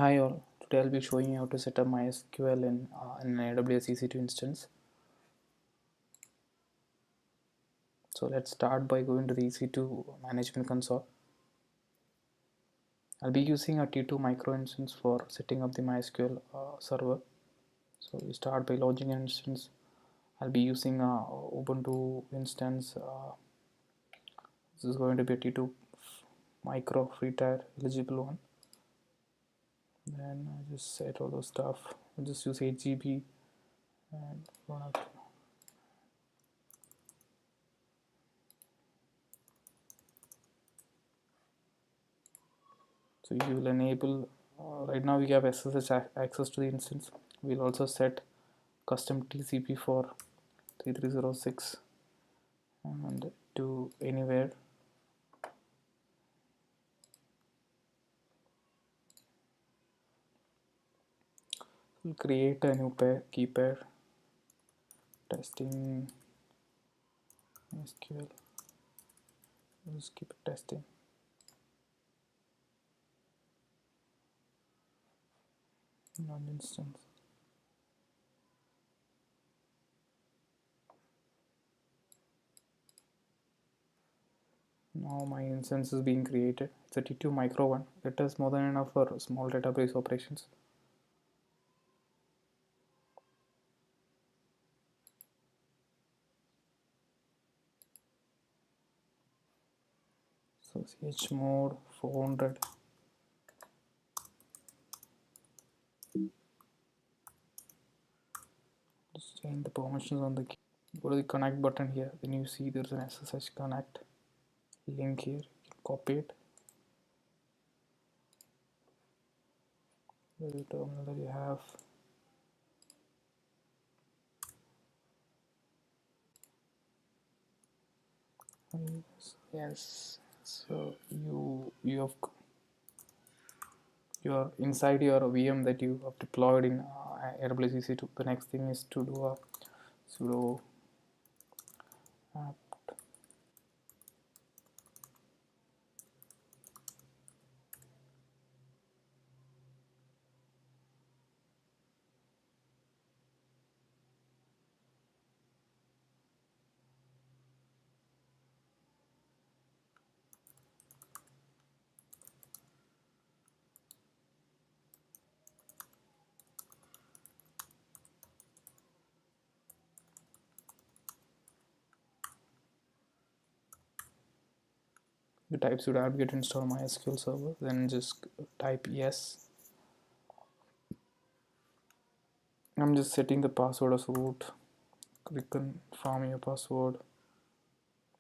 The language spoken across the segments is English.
Hi all, today I'll be showing you how to set up MySQL in an AWS EC2 instance. So let's start by going to the EC2 Management Console. I'll be using a T2 micro instance for setting up the MySQL server. So you start by launching an instance. I'll be using a Ubuntu instance. This is going to be a T2 micro free tier eligible one. Then I just set all those stuff. I'll just use 8 GB and run out. So you will enable right now we have SSH access to the instance. We'll also set custom TCP for 3306 and to anywhere. We'll create a new key pair, testing SQL. We'll just keep it testing. Non instance. Now my instance is being created. It's a T2 micro one. It is more than enough for small database operations. So chmod 400. Just change the permissions on the key. Go to the connect button here. Then you see there's an SSH connect link here. You can copy it. The terminal that you have. Yes. So you have you're inside your VM that you have deployed in AWS EC2. The next thing is to do a sudo apt. You type sudo apt get install MySQL server. Then just type yes. I'm just setting the password as root. Click confirm your password.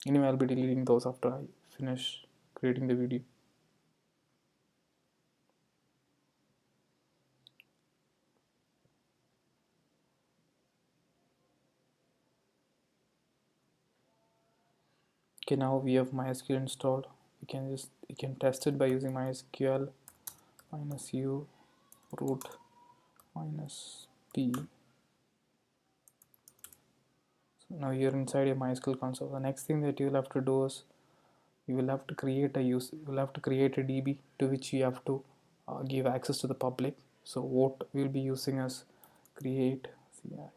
Anyway, I'll be deleting those after I finish creating the video. Okay, now we have MySQL installed. You can test it by using MySQL -u root -p. So now you're inside your MySQL console. The next thing that you'll have to do is you will have to create a DB to which you have to give access to the public. So what we'll be using is create CI.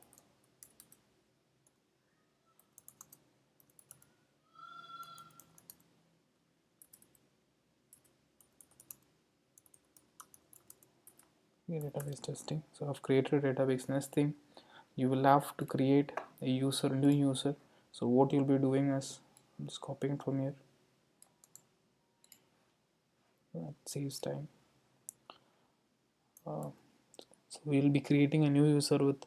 Database testing. So I've created a database. Next thing, you will have to create a new user. So what you'll be doing is, I'm just copying from here. That saves time. So we'll be creating a new user with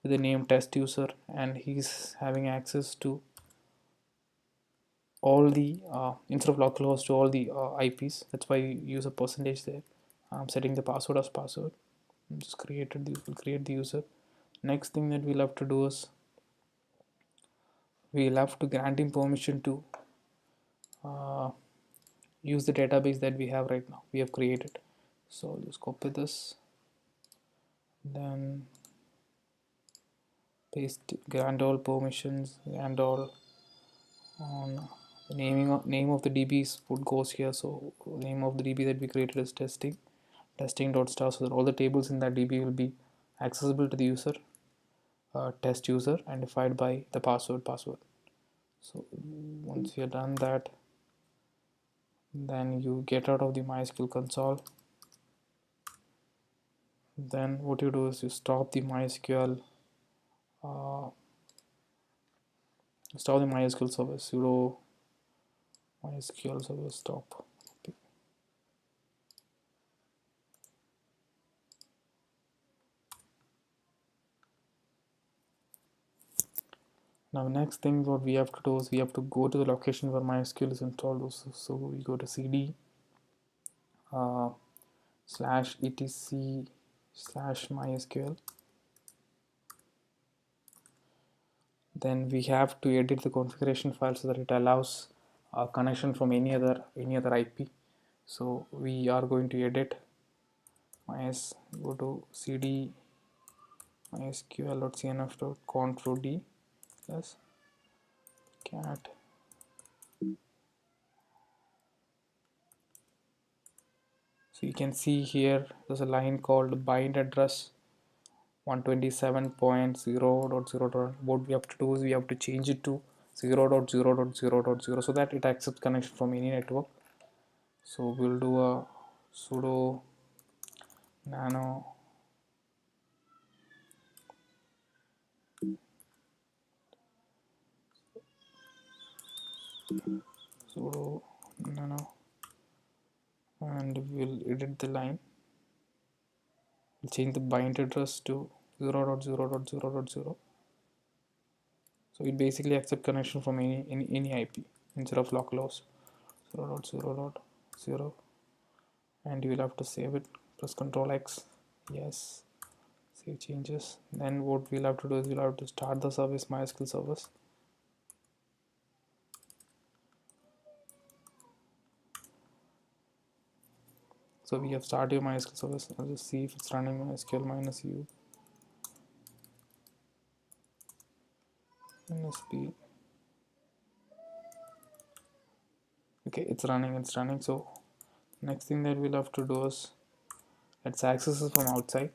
the name test user, and he's having access to all the instead of localhost to all the IPs. That's why you use a percentage there. I'm setting the password as password. Just we'll create the user. Next thing that we'll have to do is we'll have to grant him permission to use the database that we have right now. We have created. So just copy this, then paste grant all permissions and all on the name of the DBs would goes here. So name of the DB that we created is testing. testing.star, so that all the tables in that DB will be accessible to the user, test user, and defined by the password. So once you have done that, then you get out of the MySQL console. Then what you do is you stop the MySQL service, sudo MySQL service stop. Now next thing what we have to do is we have to go to the location where MySQL is installed. So we go to cd /etc/mysql. Then we have to edit the configuration file so that it allows a connection from any other IP. So we are going to edit go to cd mysql.cnf.conf.d plus cat. So you can see here there's a line called bind address 127.0.0. What we have to do is we have to change it to 0.0.0.0 so that it accepts connection from any network. So we'll do a sudo nano and we'll edit the line. We'll change the bind address to 0.0.0.0. So it basically accepts connection from any IP instead of localhost 0.0.0, and you will have to save it. Press Ctrl X. Yes, save changes. Then what we'll have to do is we'll have to start the service, MySQL service. So we have started MySQL service. I'll just see if it's running. MySQL -u -p. Okay, it's running. So next thing that we'll have to do is let's access it from outside.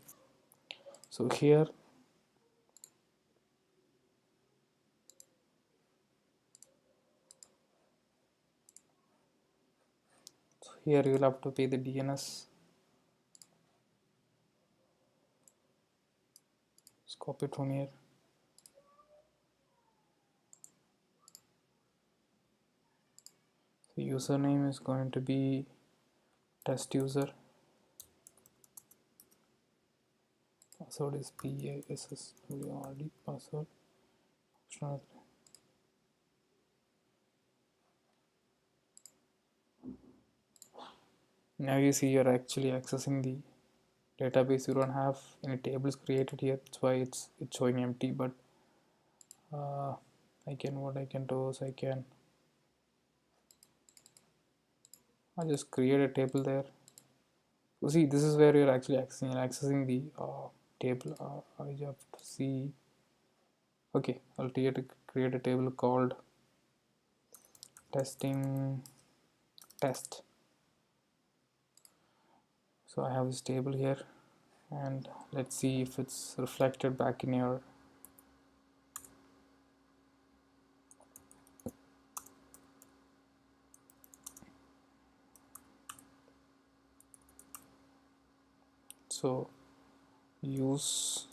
So here you will have to pay the DNS. Let's copy it from here. The username is going to be test user. Password is PASSWRD password. Now you see you're actually accessing the database. You don't have any tables created here, that's why it's showing empty. But what I can do is I'll just create a table there. So see, this is where you're actually accessing the table. I have to see. Okay, I'll create a table called testing test. So I have this table here, and let's see if it's reflected back in your so use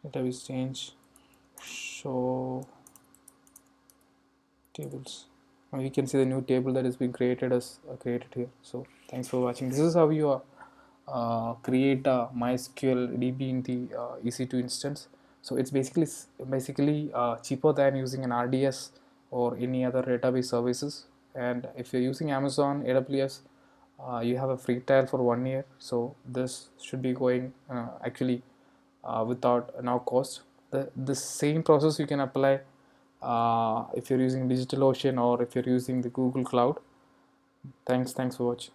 database change show tables. Now you can see the new table that is being created here. So thanks for watching. This is how you create a MySQL DB in the EC2 instance. So it's basically cheaper than using an RDS or any other database services. And if you're using Amazon AWS, you have a free trial for 1 year. So this should be going actually without no cost. The same process you can apply if you're using DigitalOcean or if you're using the Google Cloud. Thanks for watching.